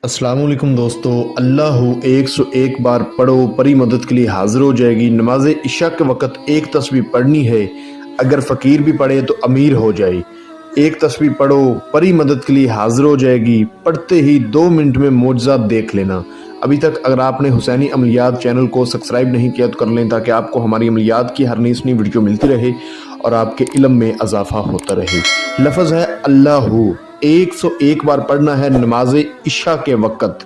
अस्सलाम वालेकुम दोस्तों। अल्लाह 101 बार पढ़ो, परी मदद के लिए हाजिर हो जाएगी। नमाज इशा के वक़्त एक तस्बीह पढ़नी है, अगर फ़कीर भी पढ़े तो अमीर हो जाए। एक तस्बीह पढ़ो, परी मदद के लिए हाजिर हो जाएगी। पढ़ते ही 2 मिनट में मोजज़ा देख लेना। अभी तक अगर आपने हुसैनी अमलियात चैनल को सब्सक्राइब नहीं किया तो कर लें, ताकि आपको हमारी अमलियात की हर नई वीडियो मिलती रहे और आपके इल्म में इजाफा होता रहे। लफ्ज़ है अल्लाहू, 101 बार पढ़ना है नमाज इशा के वक़्त।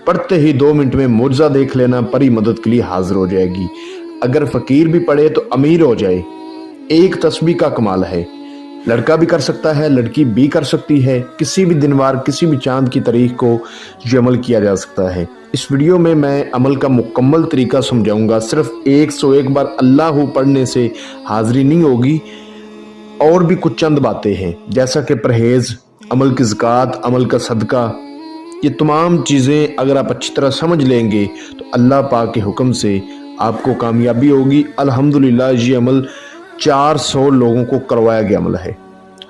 पढ़ते ही 2 मिनट में मुआवजा देख लेना, परी मदद के लिए हाजिर हो जाएगी। अगर फ़कीर भी पढ़े तो अमीर हो जाए। एक तस्बीह का कमाल है, लड़का भी कर सकता है, लड़की भी कर सकती है। किसी भी दिनवार, किसी भी चांद की तारीख को ये अमल किया जा सकता है। इस वीडियो में मैं अमल का मुकम्मल तरीका समझाऊंगा। सिर्फ 101 बार अल्लाहू पढ़ने से हाजिरी नहीं होगी, और भी कुछ चंद बातें हैं, जैसा कि परहेज़, अमल की ज़कात, अमल का सदका। ये तमाम चीज़ें अगर आप अच्छी तरह समझ लेंगे तो अल्लाह पाक के हुक्म से आपको कामयाबी होगी। अल्हम्दुलिल्लाह ये अमल 400 लोगों को करवाया गया अमल है,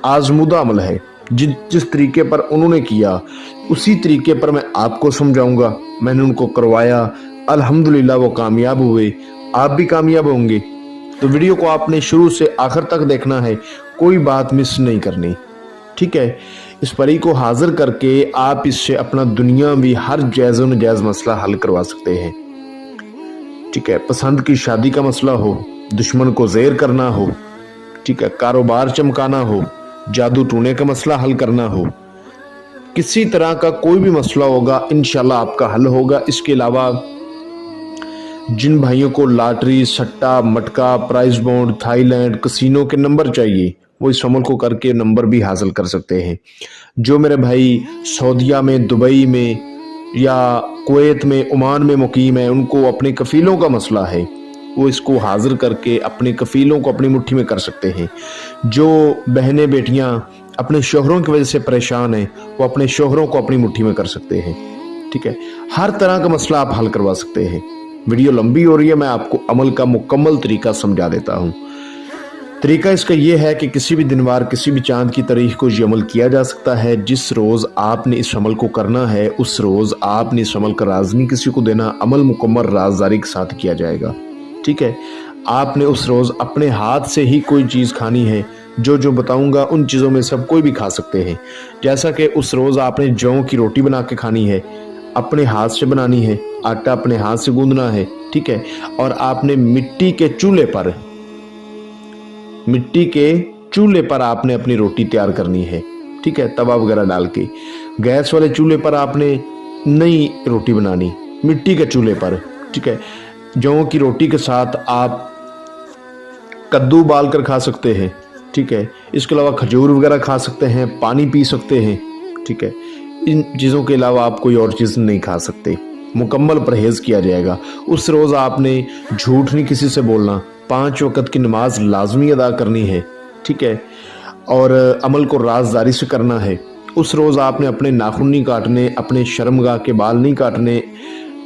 आजमूदा अमल है। जिस तरीके पर उन्होंने किया उसी तरीके पर मैं आपको समझाऊंगा। मैंने उनको करवाया, अल्हम्दुलिल्लाह वो कामयाब हुए, आप भी कामयाब होंगे। तो वीडियो को आपने शुरू से आखिर तक देखना है, कोई बात मिस नहीं करनी, ठीक है। इस परी को हाजिर करके आप इससे अपना दुनिया भी हर जायज़ व नाजायज़ मसला हल करवा सकते हैं, ठीक है। पसंद की शादी का मसला हो, दुश्मन को ज़ेर करना हो, ठीक है, कारोबार चमकाना हो, जादू टूने का मसला हल करना हो, किसी तरह का कोई भी मसला होगा, इंशाल्लाह आपका हल होगा। इसके अलावा जिन भाइयों को लॉटरी, सट्टा, मटका, प्राइज बॉन्ड, थाईलैंड, कसिनो के नंबर चाहिए, वो इस अमल को करके नंबर भी हासिल कर सकते हैं। जो मेरे भाई सऊदीया में, दुबई में या कुवैत में, ओमान में मुकीम है, उनको अपने कफ़ीलों का मसला है, वो इसको हाजिर करके अपने कफ़ीलों को अपनी मुट्ठी में कर सकते हैं। जो बहनें बेटियां अपने शोहरों की वजह से परेशान हैं, वो अपने शोहरों को अपनी मुट्ठी में कर सकते हैं, ठीक है। हर तरह का मसला आप हल करवा सकते हैं। वीडियो लंबी हो रही है, मैं आपको अमल का मुकम्मल तरीका समझा देता हूँ। तरीका इसका ये है कि किसी भी दिनवार, किसी भी चांद की तारीख को ये अमल किया जा सकता है। जिस रोज़ आपने इस अमल को करना है, उस रोज़ आपने इस अमल का राज नहीं किसी को देना। अमल मुकम्मल राजदारी के साथ किया जाएगा, ठीक है। आपने उस रोज़ अपने हाथ से ही कोई चीज़ खानी है। जो बताऊंगा उन चीज़ों में सब कोई भी खा सकते हैं। जैसा कि उस रोज़ आपने जौ की रोटी बना के खानी है, अपने हाथ से बनानी है, आटा अपने हाथ से गूंदना है, ठीक है। और आपने मिट्टी के चूल्हे पर आपने अपनी रोटी तैयार करनी है, ठीक है, तवा वगैरह डाल के। गैस वाले चूल्हे पर आपने नहीं रोटी बनानी, मिट्टी के चूल्हे पर, ठीक है। जौ की रोटी के साथ आप कद्दू उबाल कर खा सकते हैं, ठीक है। इसके अलावा खजूर वगैरह खा सकते हैं, पानी पी सकते हैं, ठीक है। इन चीज़ों के अलावा आप कोई और चीज़ नहीं खा सकते। मुकम्मल परहेज़ किया जाएगा। उस रोज़ आपने झूठ नहीं किसी से बोलना, 5 वक़्त की नमाज लाजमी अदा करनी है, ठीक है। और अमल को राजदारी से करना है। उस रोज़ आपने अपने नाखून नहीं काटने, अपने शर्मगाह के बाल नहीं काटने,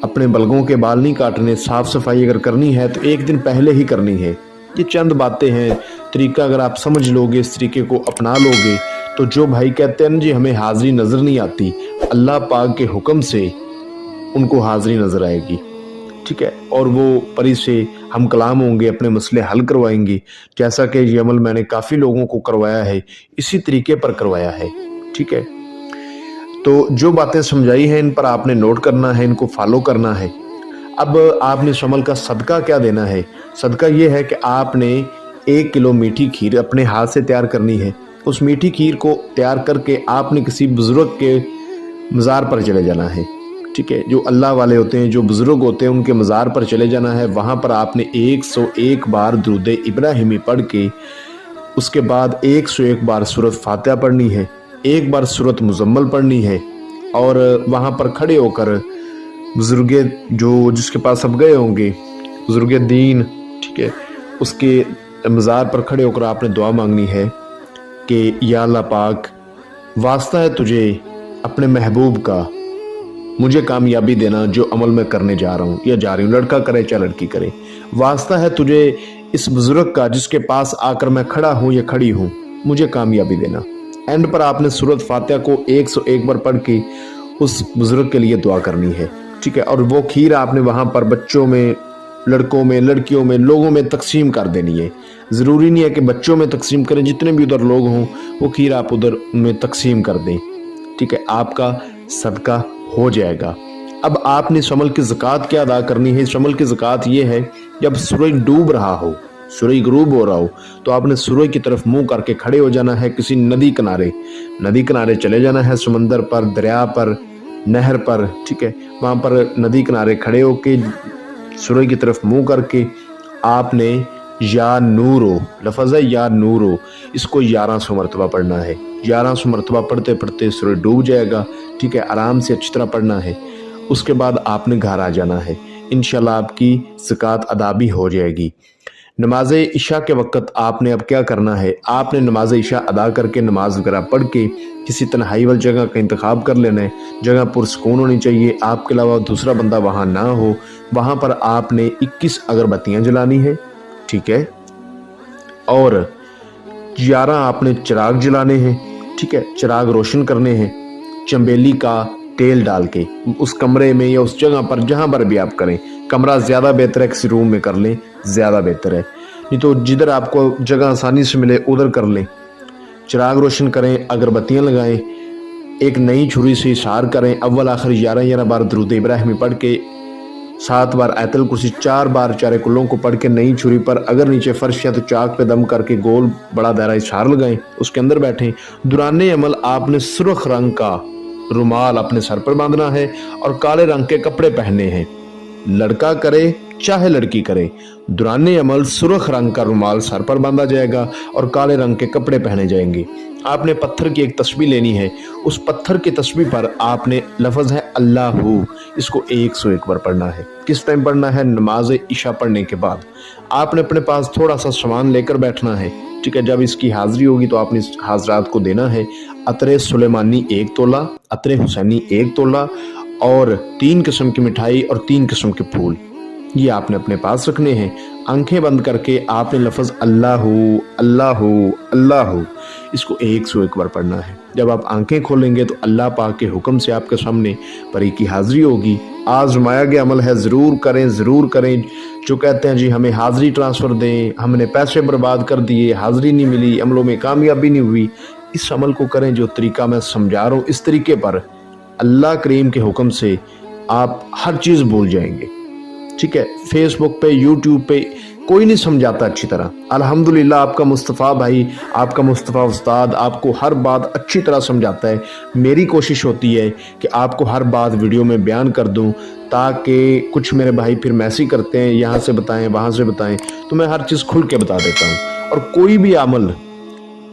अपने बलगों के बाल नहीं काटने। साफ़ सफाई अगर करनी है तो एक दिन पहले ही करनी है। ये चंद बातें हैं, तरीका अगर आप समझ लोगे, इस तरीके को अपना लोगे, तो जो भाई कहते हैं ना जी हमें हाज़िरी नज़र नहीं आती, अल्लाह पाक के हुक्म से उनको हाज़िरी नज़र आएगी, ठीक है। और वो परी से हम कलाम होंगे, अपने मसले हल करवाएंगे। जैसा कि ये अमल मैंने काफ़ी लोगों को करवाया है, इसी तरीके पर करवाया है, ठीक है। तो जो बातें समझाई हैं इन पर आपने नोट करना है, इनको फॉलो करना है। अब आपने इस अमल का सदका क्या देना है। सदका ये है कि आपने 1 किलो मीठी खीर अपने हाथ से तैयार करनी है। उस मीठी खीर को तैयार करके आपने किसी बुज़ुर्ग के मज़ार पर चले जाना है, ठीक है। जो अल्लाह वाले होते हैं, जो बुज़ुर्ग होते हैं, उनके मज़ार पर चले जाना है। वहाँ पर आपने 101 बार दुरूद इब्राहिमी पढ़ के, उसके बाद 101 बार सूरत फातिहा पढ़नी है, 1 बार सूरत मुज़म्मल पढ़नी है। और वहाँ पर खड़े होकर बुज़ुर्ग जो जिसके पास अब गए होंगे, बुज़ुर्ग दीन, ठीक है, उसके मज़ार पर खड़े होकर आपने दुआ मांगनी है कि या अल्लाह पाक, वास्ता है तुझे अपने महबूब का, मुझे कामयाबी देना जो अमल में करने जा रहा हूँ या जा रही हूँ, लड़का करे चाहे लड़की करे। वास्ता है तुझे इस बुज़ुर्ग का जिसके पास आकर मैं खड़ा हूँ या खड़ी हूँ, मुझे कामयाबी देना। एंड पर आपने सूरत फातिहा को 101 बार पढ़ के उस बुज़ुर्ग के लिए दुआ करनी है, ठीक है। और वो खीर आपने वहाँ पर बच्चों में, लड़कों में, लड़कियों में, लोगों में तकसीम कर देनी है। ज़रूरी नहीं है कि बच्चों में तकसीम करें, जितने भी उधर लोग हों वो खीर आप उधर में तकसीम कर दें, ठीक है। आपका सदका हो जाएगा। अब आपने इस अमल की ज़कात क्या अदा करनी है? इस अमल की ज़कात ये है, जब सूरज डूब रहा हो, सूरज गुरूब हो रहा हो, तो आपने सूरज की तरफ मुंह करके खड़े हो जाना है किसी नदी किनारे चले जाना है, समंदर पर, दरिया पर, नहर पर, ठीक है। वहाँ पर नदी किनारे खड़े होके सूरज की तरफ मुंह करके आपने या नूरो, लफ्ज़ है या नूरो, इसको 1100 मरतबा पढ़ना है। 1100 मरतबा पढ़ते पढ़ते सूरज डूब जाएगा, ठीक है। आराम से अच्छी तरह पढ़ना है। उसके बाद आपने घर आ जाना है। इंशाल्लाह आपकी ज़कात अदा भी हो जाएगी। नमाज इशा के वक़्त आपने अब क्या करना है? आपने नमाज इशा अदा करके नमाज वगैरह पढ़ के किसी तन्हाई वाली जगह का इंतखाब कर लेना है। जगह पुरसकून होनी चाहिए, आपके अलावा दूसरा बंदा वहाँ ना हो। वहाँ पर आपने 21 अगरबत्तियाँ जलानी है, ठीक है। और 11 आपने चिराग जलाने हैं, ठीक है। चिराग रोशन करने हैं चंबेली का तेल डाल के, उस कमरे में या उस जगह पर जहाँ पर भी आप करें। कमरा ज़्यादा बेहतर है, किसी रूम में कर लें, ज़्यादा बेहतर है। नहीं तो जिधर आपको जगह आसानी से मिले उधर कर लें। चिराग रोशन करें, अगरबत्तियाँ लगाएं, एक नई छुरी से इशार करें, अव्वल आखिर 11 बार दुरूद इब्राहिमी पढ़ के, 7 बार आयतुल कुर्सी, 4 बार चारे कुल्लों को पढ़ के नई छुरी पर, अगर नीचे फर्श या तो चाक पे दम करके गोल बड़ा दायरा इशार लगाएं, उसके अंदर बैठें। दुराने अमल आपने सुर्ख रंग का रुमाल अपने सर पर बांधना है और काले रंग के कपड़े पहनने हैं। लड़का करे चाहे लड़की करे, दुराने अमल सुर्ख रंग का रुमाल सर पर बांधा जाएगा और काले रंग के कपड़े पहने जाएंगे। आपने पत्थर की एक तस्बीह लेनी है। उस पत्थर की तस्बीह पर आपने लफ्ज़ है अल्लाहू, इसको 101 बार पढ़ना है। किस टाइम पढ़ना है? नमाज इशा पढ़ने के बाद। आपने अपने पास थोड़ा सा सामान लेकर बैठना है, ठीक है। जब इसकी हाज़िरी होगी तो आपने इस हाजरात को देना है। अतरे सुलेमानी 1 तोला, अतरे हुसैनी 1 तोला और 3 किस्म की मिठाई और 3 किस्म के फूल, ये आपने अपने पास रखने हैं। आंखें बंद करके आपने लफ्ज़ अल्लाहू अल्लाहू अल्लाहू, इसको 101 बार पढ़ना है। जब आप आंखें खोलेंगे तो अल्लाह पाक के हुक्म से आपके सामने परी की हाज़िरी होगी। आज़माया गया अमल है, ज़रूर करें, ज़रूर करें। जो कहते हैं जी हमें हाज़िरी ट्रांसफ़र दें, हमने पैसे बर्बाद कर दिए, हाज़िरी नहीं मिली, अमलों में कामयाबी नहीं हुई, इस अमल को करें जो तरीका मैं समझा रहा हूँ। इस तरीके पर अल्लाह करीम के हुक्म से आप हर चीज़ भूल जाएंगे, ठीक है। फेसबुक पे, यूट्यूब पे कोई नहीं समझाता अच्छी तरह। अल्हम्दुलिल्लाह आपका मुस्तफ़ा भाई, आपका मुस्तफ़ा उस्ताद आपको हर बात अच्छी तरह समझाता है। मेरी कोशिश होती है कि आपको हर बात वीडियो में बयान कर दूं, ताकि कुछ मेरे भाई फिर मैसेज करते हैं, यहाँ से बताएं, वहाँ से बताएं, तो मैं हर चीज़ खुल के बता देता हूँ। और कोई भी अमल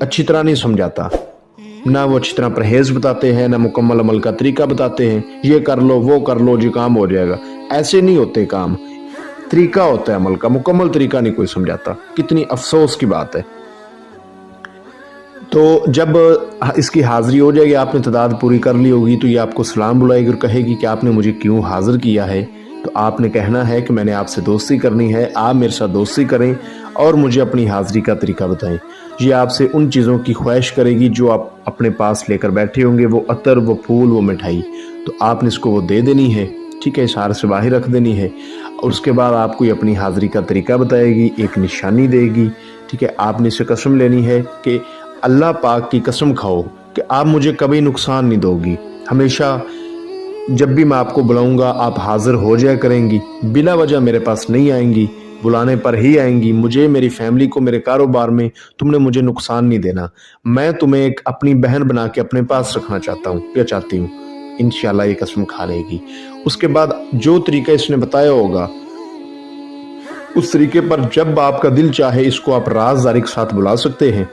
अच्छी तरह नहीं समझाता, ना वो अच्छी तरह परहेज़ बताते हैं, ना मुकम्मल अमल का तरीका बताते हैं। ये कर लो, वो कर लो जी, काम हो जाएगा। ऐसे नहीं होते काम, तरीका होता है अमल का, मुकम्मल तरीका नहीं कोई समझाता। कितनी अफसोस की बात है। तो जब इसकी हाज़िरी हो जाएगी, आपने तादाद पूरी कर ली होगी, तो ये आपको सलाम बुलाएगी और कहेगी कि आपने मुझे क्यों हाज़िर किया है। तो आपने कहना है कि मैंने आपसे दोस्ती करनी है, आप मेरे साथ दोस्ती करें और मुझे अपनी हाज़िरी का तरीका बताएं। ये आपसे उन चीज़ों की ख्वाहिश करेगी जो आप अपने पास लेकर बैठे होंगे, वो अतर, वो फूल, वो मिठाई। तो आपने इसको वो दे देनी है, ठीक है, इशारे से बाहर रख देनी है। और उसके बाद आपको ये अपनी हाज़िरी का तरीका बताएगी, एक निशानी देगी, ठीक है। आपने इसे कसम लेनी है कि अल्लाह पाक की कसम खाओ कि आप मुझे कभी नुकसान नहीं दोगी, हमेशा जब भी मैं आपको बुलाऊंगा आप हाज़िर हो जाया करेंगी, बिला वजह मेरे पास नहीं आएंगी, बुलाने पर ही आएंगी। मुझे, मेरी फैमिली को, मेरे कारोबार में तुमने मुझे नुकसान नहीं देना। मैं तुम्हें एक अपनी बहन बना के अपने पास रखना चाहता हूँ या चाहती हूँ। इंशाल्लाह ये कसम खा लेगी। उसके बाद जो तरीका इसने बताया होगा उस तरीके पर जब आपका दिल चाहे इसको आप राज़दारी के साथ बुला सकते हैं।